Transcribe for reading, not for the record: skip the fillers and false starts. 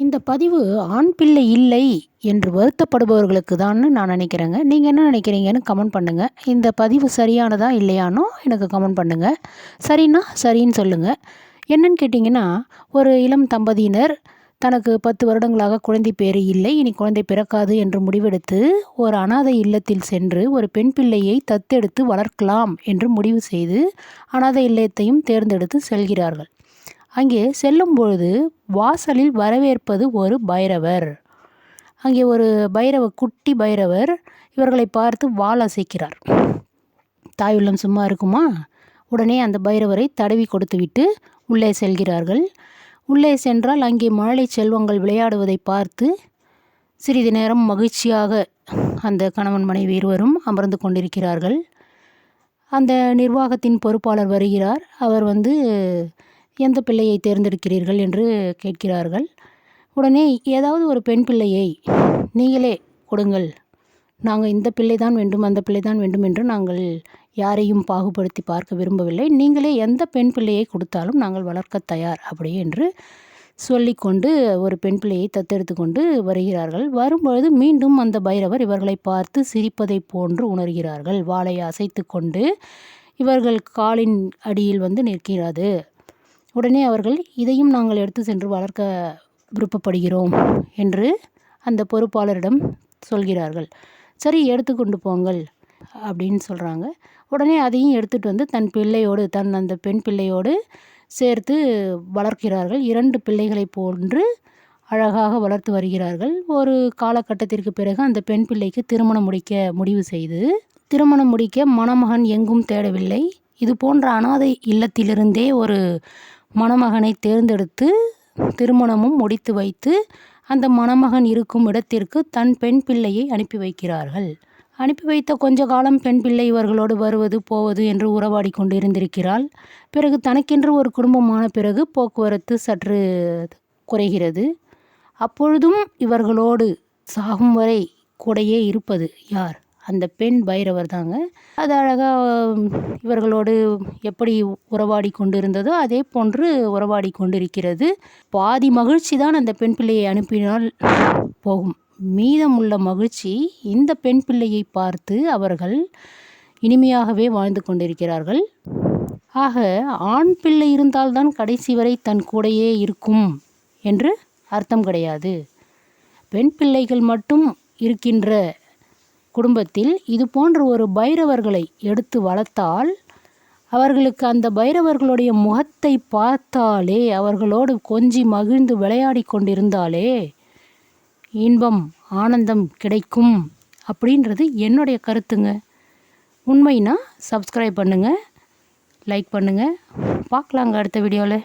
இந்த பதிவு ஆண் பிள்ளை இல்லை என்று வருத்தப்படுபவர்களுக்கு தான்னு நான் நினைக்கிறேங்க. நீங்கள் என்ன நினைக்கிறீங்கன்னு கமெண்ட் பண்ணுங்கள். இந்த பதிவு சரியானதா இல்லையானோ எனக்கு கமெண்ட் பண்ணுங்கள். சரின்னா சரின்னு சொல்லுங்கள். என்னன்னு கேட்டிங்கன்னா, ஒரு இளம் தம்பதியினர் தனக்கு 10 வருடங்களாக குழந்தை பேறு இல்லை, இனி குழந்தை பிறக்காது என்று முடிவெடுத்து ஒரு அனாதை இல்லத்தில் சென்று ஒரு பெண் பிள்ளையை தத்தெடுத்து வளர்க்கலாம் என்று முடிவு செய்து அனாதை இல்லத்தையும் தேர்ந்தெடுத்து செல்கிறார்கள். அங்கே செல்லும் பொழுது வாசலில் வரவேற்பது ஒரு பைரவர். அங்கே ஒரு குட்டி பைரவர் இவர்களை பார்த்து வால் அசைக்கிறார். தாய் உள்ளம் சும்மா இருக்குமா? உடனே அந்த பைரவரை தடவி கொடுத்துவிட்டு உள்ளே செல்கிறார்கள். உள்ளே சென்றால் அங்கே மழலை செல்வங்கள் விளையாடுவதை பார்த்து சிறிது நேரம் மகிழ்ச்சியாக அந்த கணவன் மனைவி இருவரும் அமர்ந்து கொண்டிருக்கிறார்கள். அந்த நிர்வாகத்தின் பொறுப்பாளர் வருகிறார். அவர் எந்த பிள்ளையை தேர்ந்தெடுக்கிறீர்கள் என்று கேட்கிறார்கள். உடனே ஏதாவது ஒரு பெண் பிள்ளையை நீங்களே கொடுங்கள், நாங்கள் இந்த பிள்ளை தான் வேண்டும் அந்த பிள்ளை தான் வேண்டும் என்று நாங்கள் யாரையும் பாகுபடுத்தி பார்க்க விரும்பவில்லை, நீங்களே எந்த பெண் பிள்ளையை கொடுத்தாலும் நாங்கள் வளர்க்க தயார் அப்படி என்று சொல்லிக்கொண்டு ஒரு பெண் பிள்ளையை தத்தெடுத்து கொண்டு வருகிறார்கள். வரும்பொழுது மீண்டும் அந்த பைரவர் இவர்களை பார்த்து சிரிப்பதை போன்று உணர்கிறார்கள். வாளை அசைத்து கொண்டு இவர்கள் காலின் அடியில் நிற்கிறது. உடனே அவர்கள் இதையும் நாங்கள் எடுத்து சென்று வளர்க்க விருப்பப்படுகிறோம் என்று அந்த பொறுப்பாளரிடம் சொல்கிறார்கள். சரி, எடுத்துக்கொண்டு போங்கள் அப்படின்னு சொல்கிறாங்க. உடனே அதையும் எடுத்துகிட்டு தன் பிள்ளையோடு அந்த பெண் பிள்ளையோடு சேர்த்து வளர்க்கிறார்கள். 2 பிள்ளைகளை போன்று அழகாக வளர்த்து வருகிறார்கள். ஒரு காலகட்டத்திற்கு பிறகு அந்த பெண் பிள்ளைக்கு திருமணம் முடிக்க முடிவு செய்து திருமணம் முடிக்க மணமகன் எங்கும் தேடவில்லை. இது போன்ற அனாதை இல்லத்திலிருந்தே ஒரு மணமகனை தேர்ந்தெடுத்து திருமணமும் முடித்து வைத்து அந்த மணமகன் இருக்கும் இடத்திற்கு தன் பெண் பிள்ளையை அனுப்பி வைக்கிறார்கள். அனுப்பி வைத்த கொஞ்ச காலம் பெண் பிள்ளை இவர்களோடு வருவது போவது என்று உறவாடி கொண்டு இருந்திருக்கிறாள். பிறகு தனக்கென்று ஒரு குடும்பமான பிறகு போக்குவரத்து சற்று குறைகிறது. அப்பொழுதும் இவர்களோடு சாகும் வரை கூடையே இருப்பது யார்? அந்த பெண் பைரவர் தாங்க. அது அழகாக இவர்களோடு எப்படி உறவாடி கொண்டு இருந்ததோ அதே போன்று உறவாடி கொண்டிருக்கிறது. பாதி மகிழ்ச்சி தான் அந்த பெண் பிள்ளையை அனுப்பினால் போகும். மீதமுள்ள மகிழ்ச்சி இந்த பெண் பிள்ளையை பார்த்து அவர்கள் இனிமையாகவே வாழ்ந்து கொண்டிருக்கிறார்கள். ஆக ஆண் பிள்ளை இருந்தால்தான் கடைசி வரை தன் கூடையே இருக்கும் என்று அர்த்தம் கிடையாது. பெண் பிள்ளைகள் மட்டும் இருக்கின்ற குடும்பத்தில் இது போன்ற ஒரு பைரவர்களை எடுத்து வளர்த்தால் அவர்களுக்கு அந்த பைரவர்களுடைய முகத்தை பார்த்தாலே, அவர்களோடு கொஞ்சி மகிழ்ந்து விளையாடி கொண்டிருந்தாலே இன்பம் ஆனந்தம் கிடைக்கும் அப்படின்றது என்னுடைய கருத்துங்க. உண்மைனா சப்ஸ்கிரைப் பண்ணுங்கள், லைக் பண்ணுங்கள். பார்க்கலாங்க அடுத்த வீடியோவில்.